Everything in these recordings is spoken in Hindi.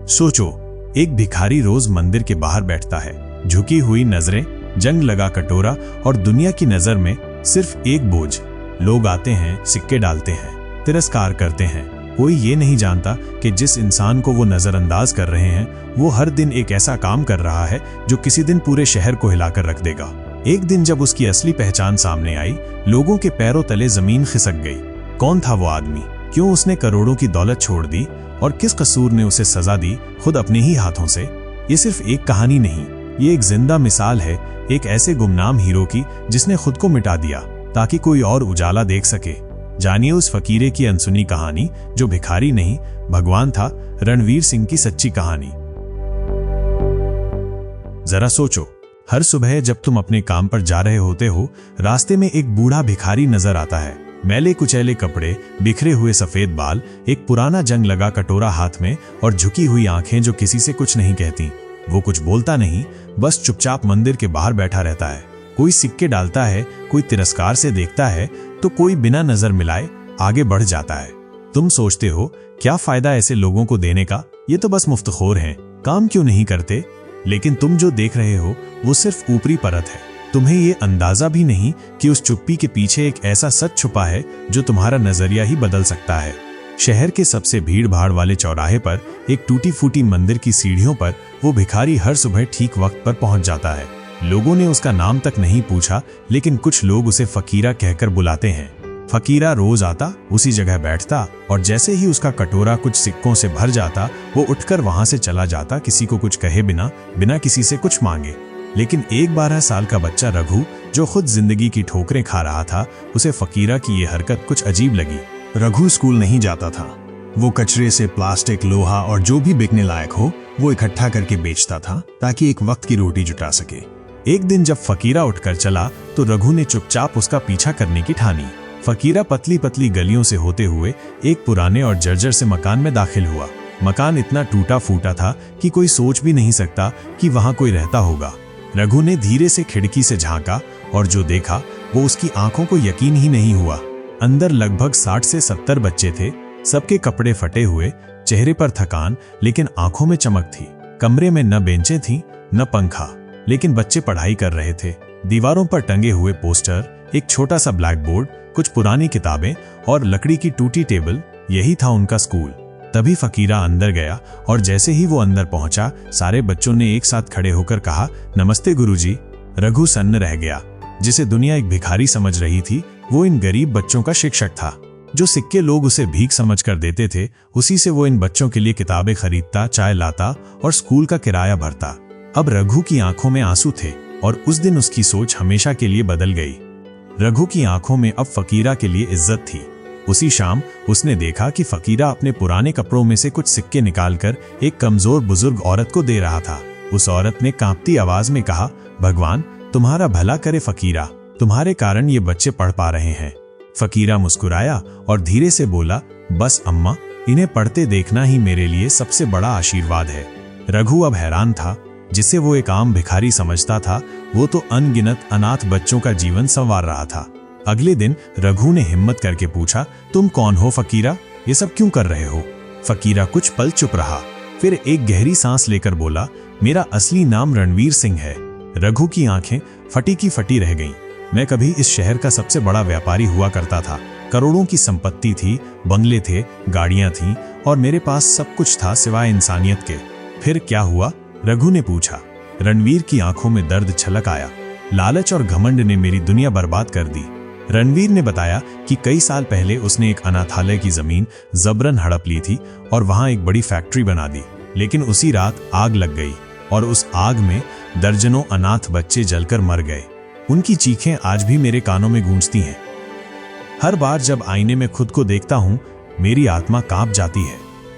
सोचो, एक भिखारी रोज मंदिर के बाहर बैठता है, झुकी हुई नजरें, जंग लगा कटोरा और दुनिया की नजर में सिर्फ एक बोझ। लोग आते हैं, सिक्के डालते हैं, तिरस्कार करते हैं। कोई ये नहीं जानता कि जिस इंसान को वो नजरअंदाज कर रहे हैं वो हर दिन एक ऐसा काम कर रहा है जो किसी दिन पूरे शहर को हिलाकर रख देगा। एक दिन जब उसकी असली पहचान सामने आई, लोगों के पैरों तले जमीन खिसक गई। कौन था वो आदमी? क्यों उसने करोड़ों की दौलत छोड़ दी और किस कसूर ने उसे सजा दी, खुद अपने ही हाथों से? ये सिर्फ एक कहानी नहीं, ये एक जिंदा मिसाल है, एक ऐसे गुमनाम हीरो की जिसने खुद को मिटा दिया ताकि कोई और उजाला देख सके। जानिए उस फकीरे की अनसुनी कहानी जो भिखारी नहीं, भगवान था। रणवीर सिंह की सच्ची कहानी। जरा सोचो, हर सुबह जब तुम अपने काम पर जा रहे होते हो, रास्ते में एक बूढ़ा भिखारी नजर आता है। मैले कुचैले कपड़े, बिखरे हुए सफेद बाल, एक पुराना जंग लगा कटोरा हाथ में और झुकी हुई आंखें जो किसी से कुछ नहीं कहती। वो कुछ बोलता नहीं, बस चुपचाप मंदिर के बाहर बैठा रहता है। कोई सिक्के डालता है, कोई तिरस्कार से देखता है, तो कोई बिना नजर मिलाए आगे बढ़ जाता है। तुम सोचते हो, क्या फायदा ऐसे लोगों को देने का? ये तो बस मुफ्तखोर हैं, काम क्यों नहीं करते? लेकिन तुम जो देख रहे हो वो सिर्फ ऊपरी परत है। तुम्हें ये अंदाजा भी नहीं कि उस चुप्पी के पीछे एक ऐसा सच छुपा है जो तुम्हारा नजरिया ही बदल सकता है। शहर के सबसे भीड़ भाड़ वाले चौराहे पर एक टूटी फूटी मंदिर की सीढ़ियों पर वो भिखारी हर सुबह ठीक वक्त पर पहुंच जाता है। लोगों ने उसका नाम तक नहीं पूछा, लेकिन कुछ लोग उसे फकीरा कहकर बुलाते हैं। फकीरा रोज आता, उसी जगह बैठता और जैसे ही उसका कटोरा कुछ सिक्कों से भर जाता, वो उठकर वहां से चला जाता, किसी को कुछ कहे बिना किसी से कुछ मांगे। लेकिन एक 12 साल का बच्चा रघु, जो खुद जिंदगी की ठोकरें खा रहा था, उसे फकीरा की ये हरकत कुछ अजीब लगी। रघु स्कूल नहीं जाता था। वो कचरे से प्लास्टिक, लोहा और जो भी बिकने लायक हो वो इकट्ठा करके बेचता था ताकि एक वक्त की रोटी जुटा सके। एक दिन जब फकीरा उठकर चला तो रघु ने चुपचाप उसका पीछा करने की ठानी। फकीरा पतली पतली गलियों से होते हुए एक पुराने और जर्जर से मकान में दाखिल हुआ। मकान इतना टूटा फूटा था कि कोई सोच भी नहीं सकता कि वहां कोई रहता होगा। रघु ने धीरे से खिड़की से झांका और जो देखा वो उसकी आंखों को यकीन ही नहीं हुआ। अंदर लगभग 60 से 70 बच्चे थे। सबके कपड़े फटे हुए, चेहरे पर थकान, लेकिन आंखों में चमक थी। कमरे में न बेंचें थीं, न पंखा, लेकिन बच्चे पढ़ाई कर रहे थे। दीवारों पर टंगे हुए पोस्टर, एक छोटा सा ब्लैक बोर्ड, कुछ पुरानी किताबें और लकड़ी की टूटी टेबल, यही था उनका स्कूल। तभी फकीरा अंदर गया और जैसे ही वो अंदर पहुंचा, सारे बच्चों ने एक साथ खड़े होकर कहा, नमस्ते गुरुजी। रघु सन्न रह गया। जिसे दुनिया एक भिखारी समझ रही थी, वो इन गरीब बच्चों का शिक्षक था। जो सिक्के लोग उसे भीख समझकर देते थे, उसी से वो इन बच्चों के लिए किताबें खरीदता, चाय लाता और स्कूल का किराया भरता। अब रघु की आंखों में आंसू थे और उस दिन उसकी सोच हमेशा के लिए बदल गई। रघु की आंखों में अब फकीरा के लिए इज्जत थी। उसी शाम उसने देखा कि फकीरा अपने पुराने कपड़ों में से कुछ सिक्के निकालकर एक कमजोर बुजुर्ग औरत को दे रहा था। उस औरत ने कांपती आवाज में कहा, भगवान तुम्हारा भला करे फकीरा, तुम्हारे कारण ये बच्चे पढ़ पा रहे हैं। फकीरा मुस्कुराया और धीरे से बोला, बस अम्मा, इन्हें पढ़ते देखना ही मेरे लिए सबसे बड़ा आशीर्वाद है। रघु अब हैरान था। जिसे वो एक आम भिखारी समझता था, वो तो अनगिनत अनाथ बच्चों का जीवन संवार रहा था। अगले दिन रघु ने हिम्मत करके पूछा, तुम कौन हो फकीरा? ये सब क्यों कर रहे हो? फकीरा कुछ पल चुप रहा, फिर एक गहरी सांस लेकर बोला, मेरा असली नाम रणवीर सिंह है। रघु की आंखें फटी की फटी रह गईं। मैं कभी इस शहर का सबसे बड़ा व्यापारी हुआ करता था। करोड़ों की संपत्ति थी, बंगले थे, गाड़ियां थीं और मेरे पास सब कुछ था सिवाय इंसानियत के। फिर क्या हुआ? रघु ने पूछा। रणवीर की आंखों में दर्द छलक आया। लालच और घमंड ने मेरी दुनिया बर्बाद कर दी। रणवीर ने बताया कि कई साल पहले उसने एक अनाथालय की जमीन जबरन हड़प ली थी और वहां एक बड़ी फैक्ट्री बना दी। लेकिन उसी रात आग लग गई और उस आग में दर्जनों अनाथ बच्चे जलकर मर गए। उनकी चीखें आज भी मेरे कानों में गूंजती हैं। हर बार जब आईने में खुद को देखता हूं, मेरी आत्मा कांप जाती है।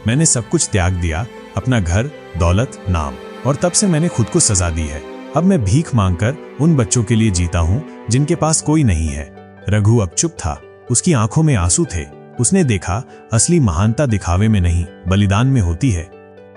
मैंने सब कुछ त्याग दिया, अपना घर, दौलत, नाम, और तब से मैंने खुद को सजा दी है। अब मैं भीख मांगकर उन बच्चों के लिए जीता हूं जिनके पास कोई नहीं है। रघु अब चुप था। उसकी आंखों में आंसू थे। उसने देखा, असली महानता दिखावे में नहीं, बलिदान में होती है।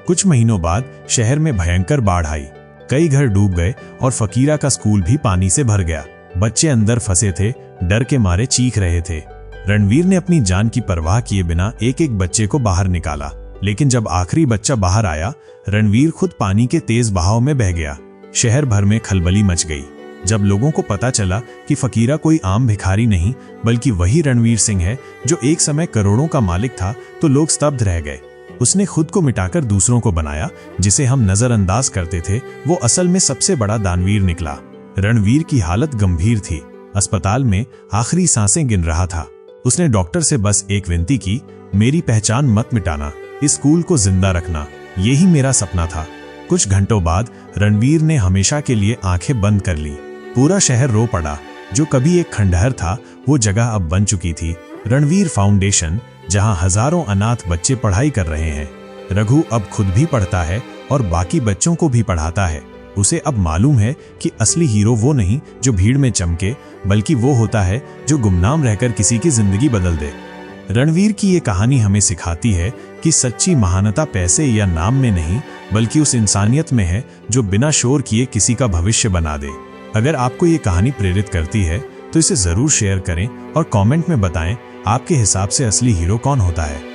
कुछ महीनों बाद शहर में भयंकर बाढ़ आई। कई घर डूब गए और फकीरा का स्कूल भी पानी से भर गया। बच्चे अंदर फंसे थे, डर के मारे चीख रहे थे। रणवीर ने अपनी जान की परवाह किए बिना एक एक बच्चे को बाहर निकाला। लेकिन जब आखिरी बच्चा बाहर आया, रणवीर खुद पानी के तेज बहाव में बह गया। शहर भर में खलबली मच गई। जब लोगों को पता चला कि फकीरा कोई आम भिखारी नहीं बल्कि वही रणवीर सिंह है जो एक समय करोड़ों का मालिक था, तो लोग स्तब्ध रह गए। उसने खुद को मिटाकर दूसरों को बनाया। जिसे हम नजरअंदाज करते थे वो असल में सबसे बड़ा दानवीर निकला। रणवीर की हालत गंभीर थी। अस्पताल में आखिरी सांसें गिन रहा था। उसने डॉक्टर से बस एक विनती की, मेरी पहचान मत मिटाना, इस स्कूल को जिंदा रखना, यही मेरा सपना था। कुछ घंटों बाद रणवीर ने हमेशा के लिए आंखें बंद कर ली। पूरा शहर रो पड़ा। जो कभी एक खंडहर था वो जगह अब बन चुकी थी रणवीर फाउंडेशन, जहां हजारों अनाथ बच्चे पढ़ाई कर रहे हैं। रघु अब खुद भी पढ़ता है और बाकी बच्चों को भी पढ़ाता है। उसे अब मालूम है कि असली हीरो वो नहीं जो भीड़ में चमके, बल्कि वो होता है जो गुमनाम रहकर किसी की जिंदगी बदल दे। रणवीर की ये कहानी हमें सिखाती है कि सच्ची महानता पैसे या नाम में नहीं बल्कि उस इंसानियत में है जो बिना शोर किए किसी का भविष्य बना दे। अगर आपको ये कहानी प्रेरित करती है तो इसे जरूर शेयर करें और कमेंट में बताएं आपके हिसाब से असली हीरो कौन होता है।